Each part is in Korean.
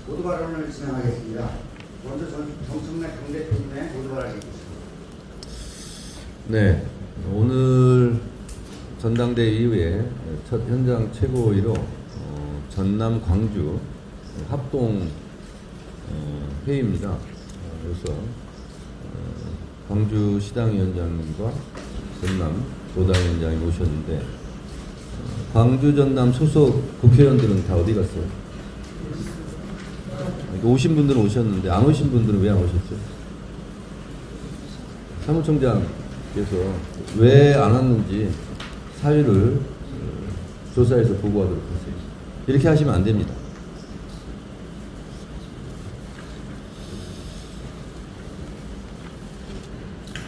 모두 발언을 진행하겠습니다. 먼저 정청래 당대표님의 모두 발언이겠습니다. 네, 오늘 전당대 이후에 첫 현장 최고위로 전남 광주 합동 회의입니다. 그래서 광주 시당위원장님과 전남 도당위원장이 오셨는데 광주 전남 소속 국회의원들은 다 어디 갔어요? 오신 분들은 오셨는데 안 오신 분들은 왜 안 오셨죠? 사무총장께서 왜 안 왔는지 사유를 조사해서 보고하도록 하세요. 이렇게 하시면 안 됩니다.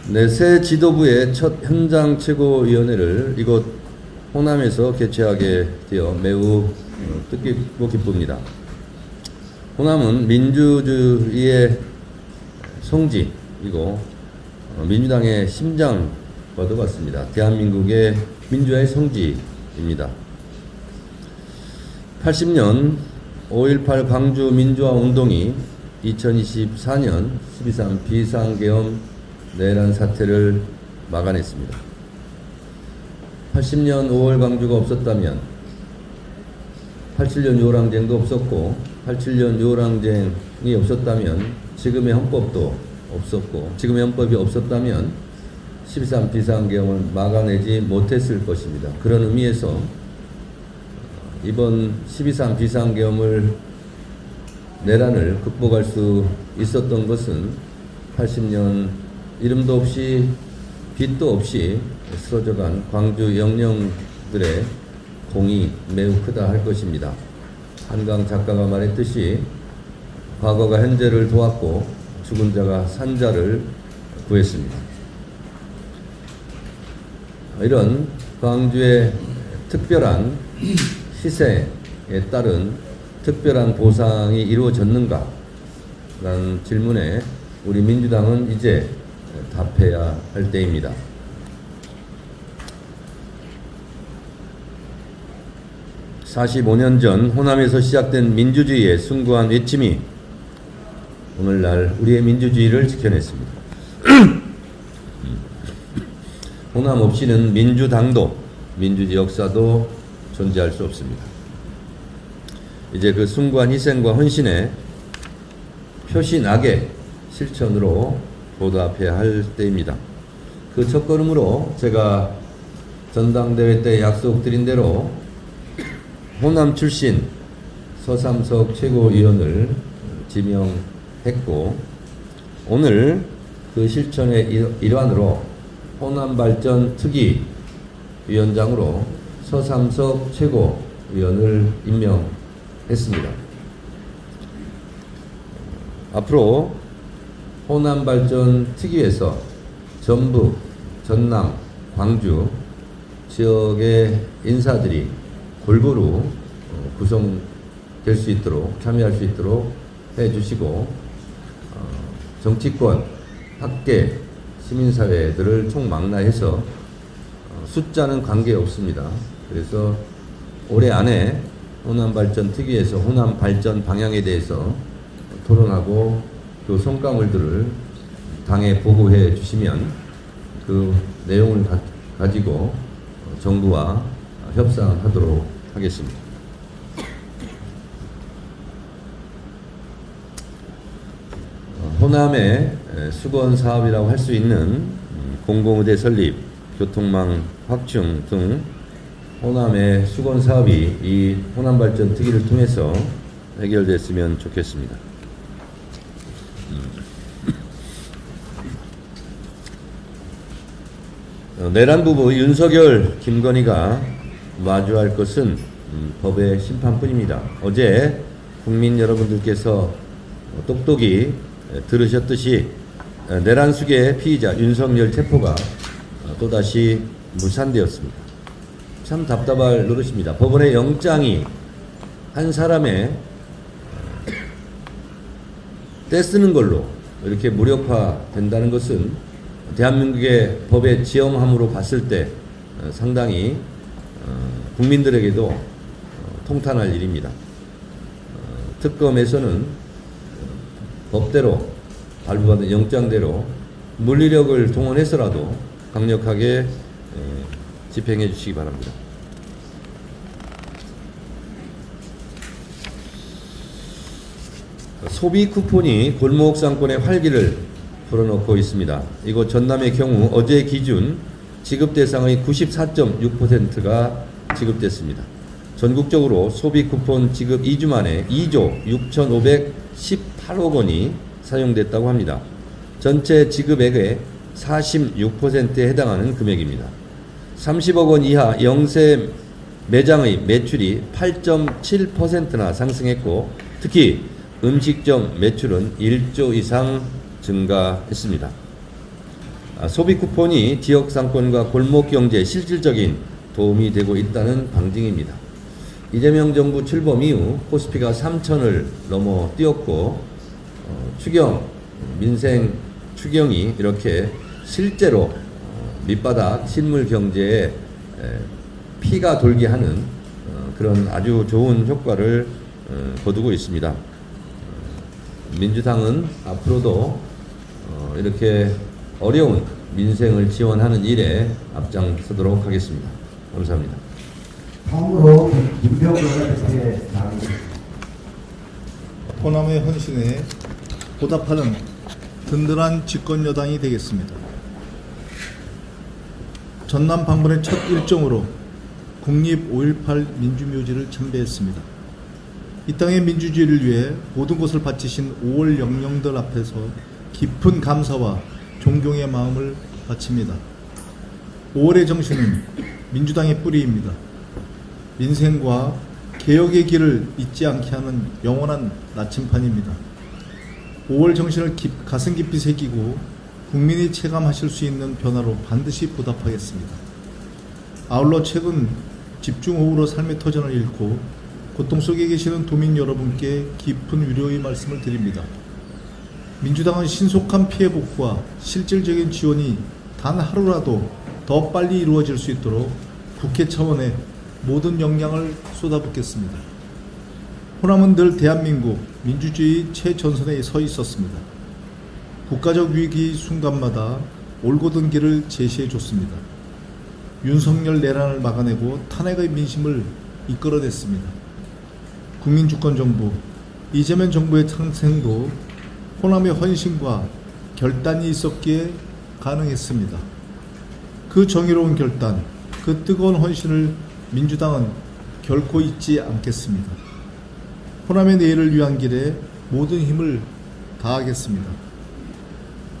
네, 새 지도부의 첫 현장 최고위원회를 이곳 호남에서 개최하게 되어 매우 뜻깊고 기쁩니다. 호남은 민주주의의 성지이고 민주당의 심장과도 같습니다. 대한민국의 민주화의 성지입니다. 80년 5.18 광주 민주화 운동이 2024년 12.3 비상계엄 내란 사태를 막아냈습니다. 80년 5월 광주가 없었다면 87년 요랑쟁도 없었고 87년 요랑쟁이 없었다면 지금의 헌법도 없었고 지금의 헌법이 없었다면 12.3 비상계엄을 막아내지 못했을 것입니다. 그런 의미에서 이번 12.3 비상계엄을 내란을 극복할 수 있었던 것은 80년 이름도 없이 빛도 없이 쓰러져간 광주 영령들의 공이 매우 크다 할 것입니다. 한강 작가가 말했듯이 과거가 현재를 도왔고 죽은 자가 산 자를 구했습니다. 이런 광주의 특별한 희생에 따른 특별한 보상이 이루어졌는가? 라는 질문에 우리 민주당은 이제 답해야 할 때입니다. (45년) 전 호남에서 시작된 민주주의의 숭고한 외침이 오늘날 우리의 민주주의를 지켜냈습니다. 호남 없이는 민주당도 민주주의 역사도 존재할 수 없습니다. 이제 그 숭고한 희생과 헌신에 표시나게 실천으로 보답해야 할 때입니다. 그 첫걸음으로 제가 전당대회 때 약속드린 대로 호남 출신 서삼석 최고위원을 지명했고 오늘 그 실천의 일환으로 호남발전 특위위원장으로 서삼석 최고위원을 임명했습니다. 앞으로 호남발전 특위에서 전북, 전남, 광주 지역의 인사들이 골고루 구성될 수 있도록 참여할 수 있도록 해주시고 정치권, 학계, 시민사회들을 총망라해서 숫자는 관계없습니다. 그래서 올해 안에 호남발전 특위에서 호남발전 방향에 대해서 토론하고 그 성과물들을 당에 보고해 주시면 그 내용을 가지고 정부와 협상하도록 하겠습니다. 호남의 수건 사업이라고 할 수 있는 공공의대 설립, 교통망 확충 등 호남의 수건 사업이 이 호남발전 특위를 통해서 해결됐으면 좋겠습니다. 내란 부부 윤석열, 김건희가 마주할 것은 법의 심판뿐입니다. 어제 국민 여러분들께서 똑똑히 들으셨듯이 내란 수괴의 피의자 윤석열 체포가 또다시 무산되었습니다. 참 답답할 노릇입니다. 법원의 영장이 한 사람의 떼쓰는 걸로 이렇게 무력화된다는 것은 대한민국의 법의 지엄함으로 봤을 때 상당히 국민들에게도 통탄할 일입니다. 특검에서는 법대로 발부받은 영장대로 물리력을 동원해서라도 강력하게 집행해 주시기 바랍니다. 소비 쿠폰이 골목 상권의 활기를 불어넣고 있습니다. 이곳 전남의 경우 어제 기준 지급 대상의 94.6%가 지급됐습니다. 전국적으로 소비 쿠폰 지급 2주 만에 2조 6,518억 원이 사용됐다고 합니다. 전체 지급액의 46%에 해당하는 금액입니다. 30억 원 이하 영세 매장의 매출이 8.7%나 상승했고 특히 음식점 매출은 1조 이상 증가했습니다. 소비 쿠폰이 지역 상권과 골목 경제에 실질적인 도움이 되고 있다는 방증입니다. 이재명 정부 출범 이후 코스피가 3,000을 넘어 뛰었고 민생 추경이 이렇게 실제로 밑바닥 실물 경제에 피가 돌게 하는 그런 아주 좋은 효과를 거두고 있습니다. 민주당은 앞으로도 이렇게 어려운 민생을 지원하는 일에 앞장서도록 하겠습니다. 감사합니다. 다음으로 김병건 대표의 발언입니다. 호남의 헌신에 보답하는 든든한 집권여당이 되겠습니다. 전남 방문의 첫 일정으로 국립 5.18 민주묘지를 참배했습니다. 이 땅의 민주주의를 위해 모든 것을 바치신 5월 영령들 앞에서 깊은 감사와 존경의 마음을 바칩니다. 5월의 정신은 민주당의 뿌리입니다. 민생과 개혁의 길을 잊지 않게 하는 영원한 나침판입니다. 5월 정신을 가슴 깊이 새기고 국민이 체감하실 수 있는 변화로 반드시 보답하겠습니다. 아울러 최근 집중호우로 삶의 터전을 잃고 고통 속에 계시는 도민 여러분께 깊은 위로의 말씀을 드립니다. 민주당은 신속한 피해 복구와 실질적인 지원이 단 하루라도 더 빨리 이루어질 수 있도록 국회 차원의 모든 역량을 쏟아붓겠습니다. 호남은 늘 대한민국 민주주의 최전선에 서 있었습니다. 국가적 위기 순간마다 올곧은 길을 제시해 줬습니다. 윤석열 내란을 막아내고 탄핵의 민심을 이끌어냈습니다. 국민주권정부, 이재명 정부의 탄생도 호남의 헌신과 결단이 있었기에 가능했습니다. 그 정의로운 결단, 그 뜨거운 헌신을 민주당은 결코 잊지 않겠습니다. 호남의 내일을 위한 길에 모든 힘을 다하겠습니다.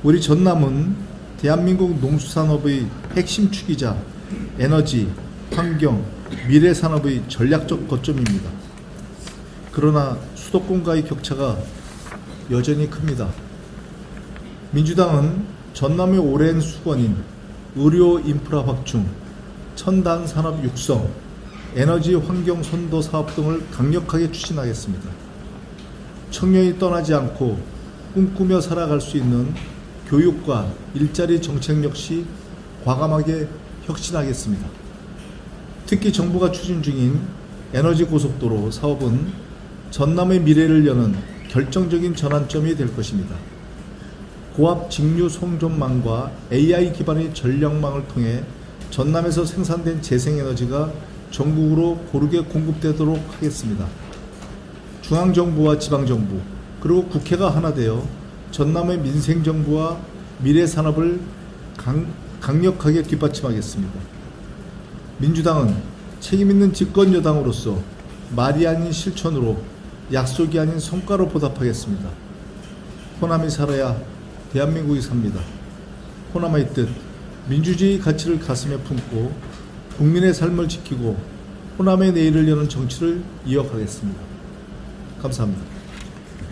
우리 전남은 대한민국 농수산업의 핵심 축이자 에너지, 환경, 미래 산업의 전략적 거점입니다. 그러나 수도권과의 격차가 여전히 큽니다. 민주당은 전남의 오랜 수건인 의료 인프라 확충, 첨단 산업 육성, 에너지 환경 선도 사업 등을 강력하게 추진하겠습니다. 청년이 떠나지 않고 꿈꾸며 살아갈 수 있는 교육과 일자리 정책 역시 과감하게 혁신하겠습니다. 특히 정부가 추진 중인 에너지 고속도로 사업은 전남의 미래를 여는 결정적인 전환점이 될 것입니다. 고압 직류 송전망과 AI 기반의 전력망을 통해 전남에서 생산된 재생에너지가 전국으로 고르게 공급되도록 하겠습니다. 중앙정부와 지방정부 그리고 국회가 하나 되어 전남의 민생정부와 미래산업을 강력하게 뒷받침하겠습니다. 민주당은 책임있는 집권여당으로서 말이 아닌 실천으로 약속이 아닌 성과로 보답하겠습니다. 호남이 살아야 대한민국이 삽니다. 호남의 뜻, 민주주의 가치를 가슴에 품고 국민의 삶을 지키고 호남의 내일을 여는 정치를 이어가겠습니다. 감사합니다.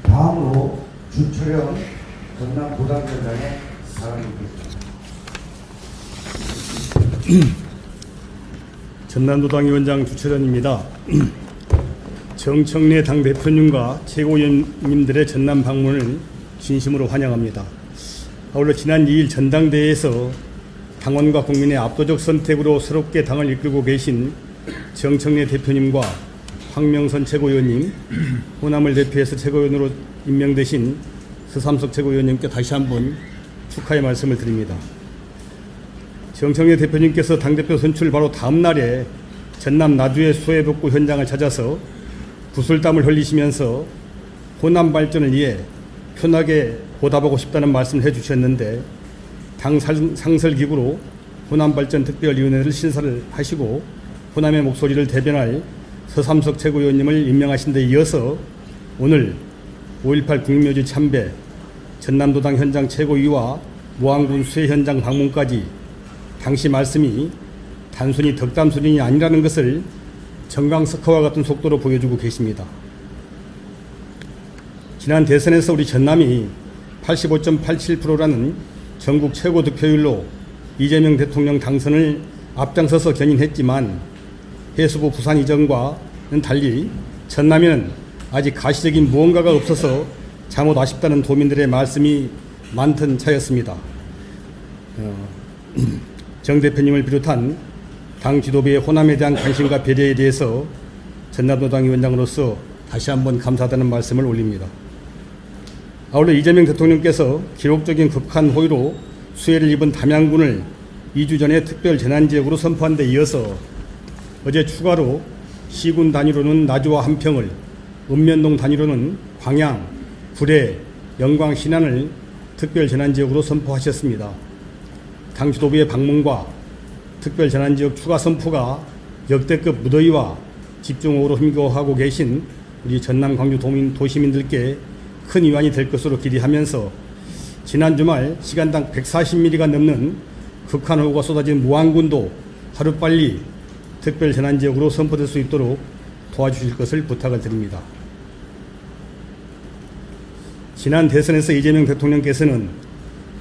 다음으로 주철현 전남 도당위원장의 발언입니다. 전남도당위원장 주철현입니다. 정청래 당대표님과 최고위원님들의 전남 방문을 진심으로 환영합니다. 아울러 지난 2일 전당대회에서 당원과 국민의 압도적 선택으로 새롭게 당을 이끌고 계신 정청래 대표님과 황명선 최고위원님, 호남을 대표해서 최고위원으로 임명되신 서삼석 최고위원님께 다시 한번 축하의 말씀을 드립니다. 정청래 대표님께서 당대표 선출 바로 다음 날에 전남 나주의 수해복구 현장을 찾아서 구슬땀을 흘리시면서 호남 발전을 위해 편하게 보답하고 싶다는 말씀을 해주셨는데, 당 상설기구로 호남발전특별위원회를 신설을 하시고 호남의 목소리를 대변할 서삼석 최고위원님을 임명하신 데 이어서 오늘 5.18 국민묘지 참배, 전남도당 현장 최고위와 모항군 수해 현장 방문까지 당시 말씀이 단순히 덕담소리이 아니라는 것을 정강석화와 같은 속도로 보여주고 계십니다. 지난 대선에서 우리 전남이 85.87%라는 전국 최고 득표율로 이재명 대통령 당선을 앞장서서 견인했지만, 해수부 부산 이전과는 달리 전남에는 아직 가시적인 무언가가 없어서 잘못 아쉽다는 도민들의 말씀이 많던 차였습니다. 정 대표님을 비롯한 당 지도부의 호남에 대한 관심과 배려에 대해서 전남도당 위원장으로서 다시 한번 감사하다는 말씀을 올립니다. 아울러 이재명 대통령께서 기록적인 극한 호우로 수해를 입은 담양군을 2주 전에 특별 재난지역으로 선포한 데 이어서 어제 추가로 시군 단위로는 나주와 함평을, 읍면동 단위로는 광양, 구례, 영광, 신안을 특별 재난지역으로 선포하셨습니다. 당 지도부의 방문과 특별 재난지역 추가 선포가 역대급 무더위와 집중호우로 힘겨워하고 계신 우리 전남 광주 도시민들께 큰 위안이 될 것으로 기대하면서 지난 주말 시간당 140mm가 넘는 극한 호우가 쏟아진 모항군도 하루빨리 특별 재난지역으로 선포될 수 있도록 도와주실 것을 부탁을 드립니다. 지난 대선에서 이재명 대통령께서는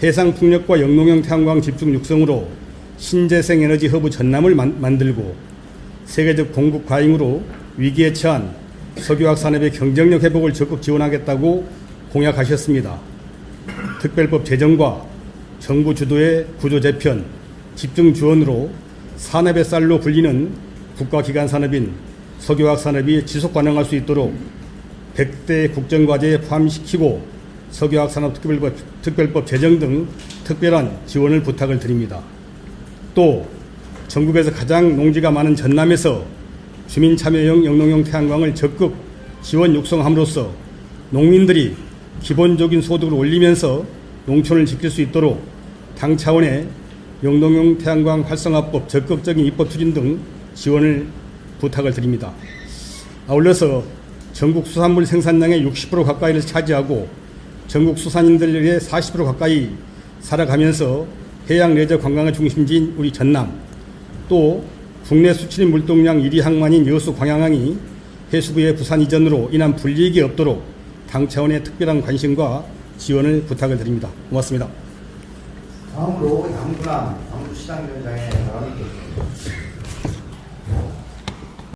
해상풍력과 영농형 태양광 집중 육성으로 신재생 에너지 허브 전남을 만들고 세계적 공급 과잉으로 위기에 처한 석유화학 산업의 경쟁력 회복을 적극 지원하겠다고 공약하셨습니다. 특별법 제정과 정부 주도의 구조 재편, 집중 지원으로 산업의 쌀로 불리는 국가기관 산업인 석유화학 산업이 지속 가능할 수 있도록 100대 국정과제에 포함시키고 석유화학 산업 특별법 제정 등 특별한 지원을 부탁을 드립니다. 또 전국에서 가장 농지가 많은 전남에서 주민참여형 영농형 태양광을 적극 지원 육성함으로써 농민들이 기본적인 소득을 올리면서 농촌을 지킬 수 있도록 당 차원의 영농형 태양광 활성화법 적극적인 입법 추진 등 지원을 부탁을 드립니다. 아울러서 전국 수산물 생산량의 60% 가까이를 차지하고 전국 수산인들의 40% 가까이 살아가면서 해양 레저 관광의 중심지인 우리 전남, 또 국내 수출입 물동량 1위 항만인 여수 광양항이 해수부의 부산 이전으로 인한 불이익이 없도록 당 차원의 특별한 관심과 지원을 부탁을 드립니다. 고맙습니다. 다음으로 양분함 광주시당위원장의 발언이 있겠습니다.